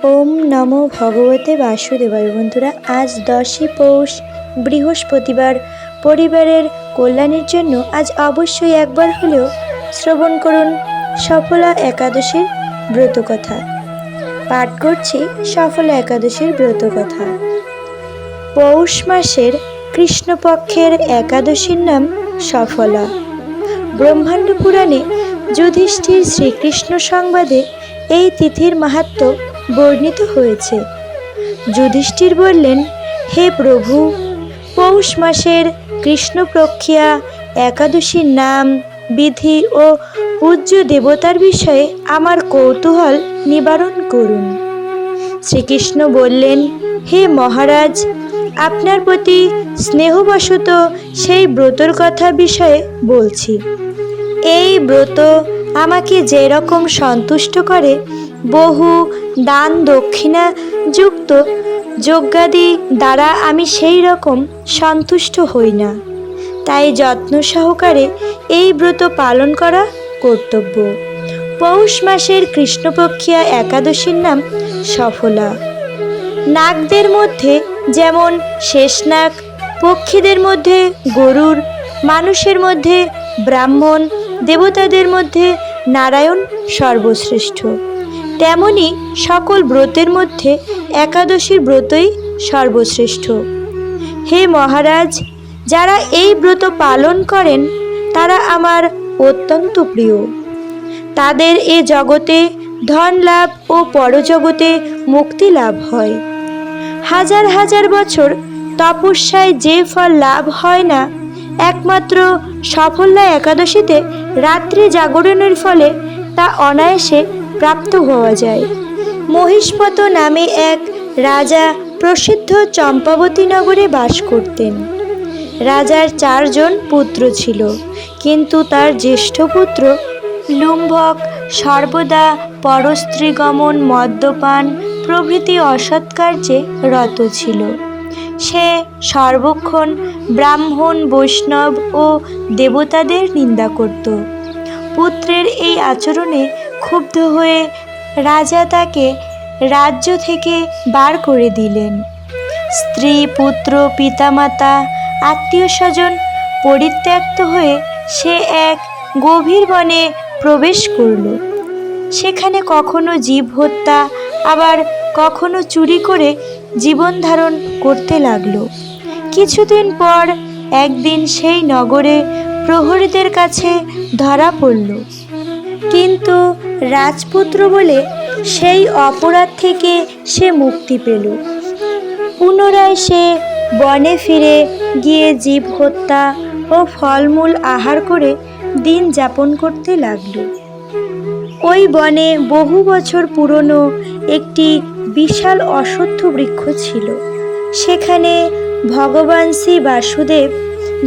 ওম নমো ভগবতে বাসুদেবায়। বন্ধুরা, আজ 10ই পৌষ, বৃহস্পতিবার। পরিবারের কল্যাণের জন্য আজ অবশ্যই একবার হলেও শ্রবণ করুন সফলা একাদশীর ব্রতকথা। পাঠ করছি সফলা একাদশীর ব্রতকথা। পৌষ মাসের কৃষ্ণপক্ষের একাদশীর নাম সফলা। ব্রহ্মাণ্ড পুরাণে যুধিষ্ঠির শ্রীকৃষ্ণ সংবাদে এই তিথির মাহাত্ম্য বর্ণিত হয়েছে। যুধিষ্ঠির বললেন, হে প্রভু, পৌষ মাসের কৃষ্ণপক্ষিয়া একাদশীর নাম, বিধি ও পূজ্য দেবতার বিষয়ে আমার কৌতূহল নিবারণ করুন। শ্রীকৃষ্ণ বললেন, হে মহারাজ, আপনার প্রতি স্নেহবশত সেই ব্রতর কথা বিষয়ে বলছি। এই ব্রত আমাকে যেরকম সন্তুষ্ট করে, বহু দান দক্ষিণা যুক্ত যজ্ঞাদি দ্বারা আমি সেই রকম সন্তুষ্ট হই না। তাই যত্ন সহকারে এই ব্রত পালন করা কর্তব্য। পৌষ মাসের কৃষ্ণপক্ষিয়া একাদশীর নাম সফলা। নাগদের মধ্যে যেমন শেষনাগ, পক্ষীদের মধ্যে গরুর, মানুষের মধ্যে ব্রাহ্মণ, দেবতাদের মধ্যে নারায়ণ সর্বশ্রেষ্ঠ, তেমনি সকল ব্রতের মধ্যে একাদশীর ব্রতই সর্বশ্রেষ্ঠ। হে মহারাজ, যারা এই ব্রত পালন করেন তারা আমার অত্যন্ত প্রিয়। তাদের এ জগতে ধন লাভ ও পরজগতে মুক্তি লাভ হয়। হাজার হাজার বছর তপস্যায় যে ফল লাভ হয় না, একমাত্র সফলা একাদশীতে রাত্রি জাগরণের ফলে তা অনায়াসে প্রাপ্ত হওয়া যায়। মহিষ্মত নামে এক রাজা প্রসিদ্ধ চম্পাবতী নগরে বাস করতেন। রাজার 4 জন পুত্র ছিল, কিন্তু তার জ্যেষ্ঠ পুত্র লুম্ভক সর্বদা পরস্ত্রীগমন, মদ্যপান প্রভৃতি অসৎ কার্যে রত ছিল। সে সর্বক্ষণ ব্রাহ্মণ, বৈষ্ণব ও দেবতাদের নিন্দা করত। পুত্রের এই আচরণে ক্ষুব্ধ হয়ে রাজা তাকে রাজ্য থেকে বার করে দিলেন। স্ত্রী, পুত্র, পিতামাতা, আত্মীয় স্বজন পরিত্যক্ত হয়ে সে এক গভীর বনে প্রবেশ করল। সেখানে কখনো জীব হত্যা, আবার কখনো চুরি করে জীবন ধারণ করতে লাগলো। কিছুদিন পর একদিন সেই নগরে প্রহরীদের কাছে ধরা পড়ল, কিন্তু রাজপুত্র বলে সেই অপরাধ থেকে সে মুক্তি পেল। পুনরায় সে বনে ফিরে গিয়ে জীব হত্যা ও ফলমূল আহার করে দিন যাপন করতে লাগল। ওই বনে বহু বছর পুরনো একটি বিশাল অশ্বত্থ বৃক্ষ ছিল। সেখানে ভগবান শ্রী বাসুদেব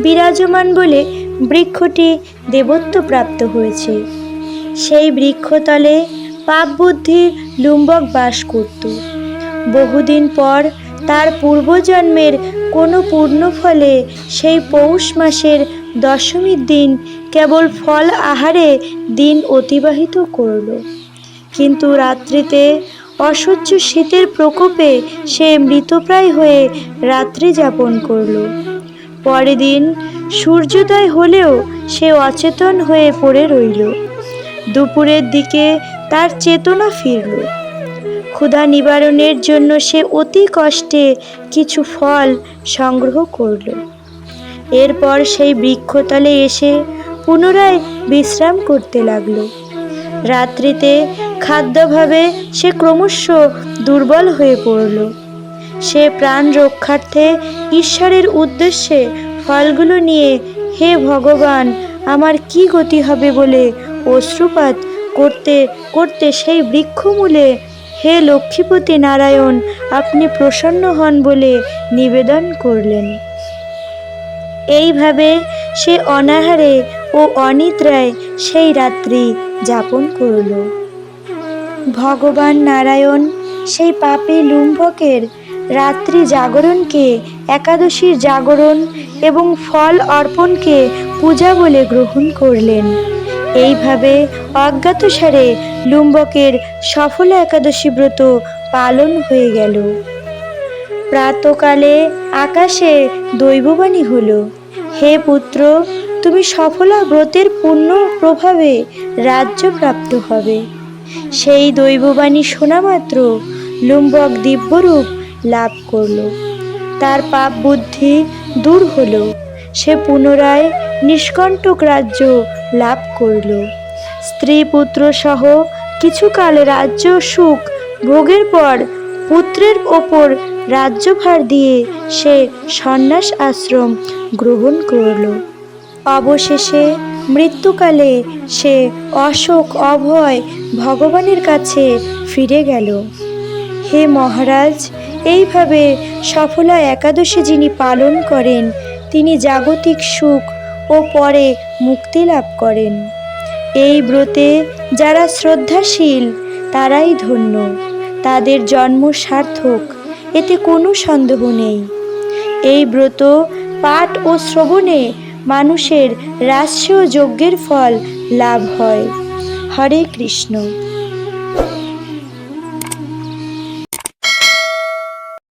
বিরাজমান বলে বৃক্ষটি দেবত্ব প্রাপ্ত হয়েছে। সেই বৃক্ষতলে পাপবুদ্ধি লুম্বক বাস করত। বহুদিন পর তার পূর্বজন্মের কোনো পূর্ণ ফলে সেই পৌষ মাসের দশমীর দিন কেবল ফল আহারে দিন অতিবাহিত করল। কিন্তু রাত্রিতে অসহ্য শীতের প্রকোপে সে মৃতপ্রায় হয়ে রাত্রি যাপন করল। পরের দিন সূর্যোদয় হলেও সে অচেতন হয়ে পড়ে রইল। দুপুরের দিকে তার চেতনা ফিরল। ক্ষুধা নিবারণের জন্য সে অতি কষ্টে কিছু ফল সংগ্রহ করল। এরপর সেই বৃক্ষতলে এসে পুনরায় বিশ্রাম করতে লাগল। রাত্রিতে খাদ্যাভাবে সে ক্রমশ দুর্বল হয়ে পড়ল। সে প্রাণ রক্ষার্থে ঈশ্বরের উদ্দেশ্যে ফলগুলো নিয়ে, হে ভগবান, আমার কি গতি হবে বলে অশ্রুপাত করতে করতে সেই বৃক্ষমূলে, হে লক্ষ্মীপতি নারায়ণ, আপনি প্রসন্ন হন বলে নিবেদন করলেন। এইভাবে সে অনাহারে ও অনিদ্রায় সেই রাত্রি যাপন করল। ভগবান নারায়ণ সেই পাপী লুম্ভকের রাত্রি জাগরণকে একাদশীর জাগরণ এবং ফল অর্পণকে পূজা বলে গ্রহণ করলেন। এইভাবে অজ্ঞাতসারে লুম্বকের সফলা একাদশী ব্রত পালন হয়ে গেল। প্রাতকালে আকাশে দৈববাণী হলো, হে পুত্র, তুমি সফলা ব্রতের পুণ্য প্রভাবে রাজ্য প্রাপ্ত হবে। সেই দৈববাণী শোনা মাত্র লুম্বক দিব্যরূপ লাভ করল। তার পাপ বুদ্ধি দূর হলো। সে পুনরায় নিষ্কণ্টক রাজ্য লাভ করল। স্ত্রী পুত্র সহ কিছুকাল রাজ্য সুখ ভোগের পর পুত্রের ওপর রাজ্যভার দিয়ে সে সন্ন্যাস আশ্রম গ্রহণ করল। অবশেষে মৃত্যুকালে সে অশোক অভয় ভগবানের কাছে ফিরে গেল। হে মহারাজ, এইভাবে সফলা একাদশী যিনি পালন করেন তিনি জাগতিক সুখ ও পরে মুক্তি লাভ করেন। এই ব্রতে যারা শ্রদ্ধাশীল তারাই ধন্য, তাদের জন্ম সার্থক, এতে কোনো সন্দেহ নেই। এই ব্রত পাঠ ও শ্রবণে মানুষের রাষ্ট্রীয় যজ্ঞের ফল লাভ হয়। হরে কৃষ্ণ।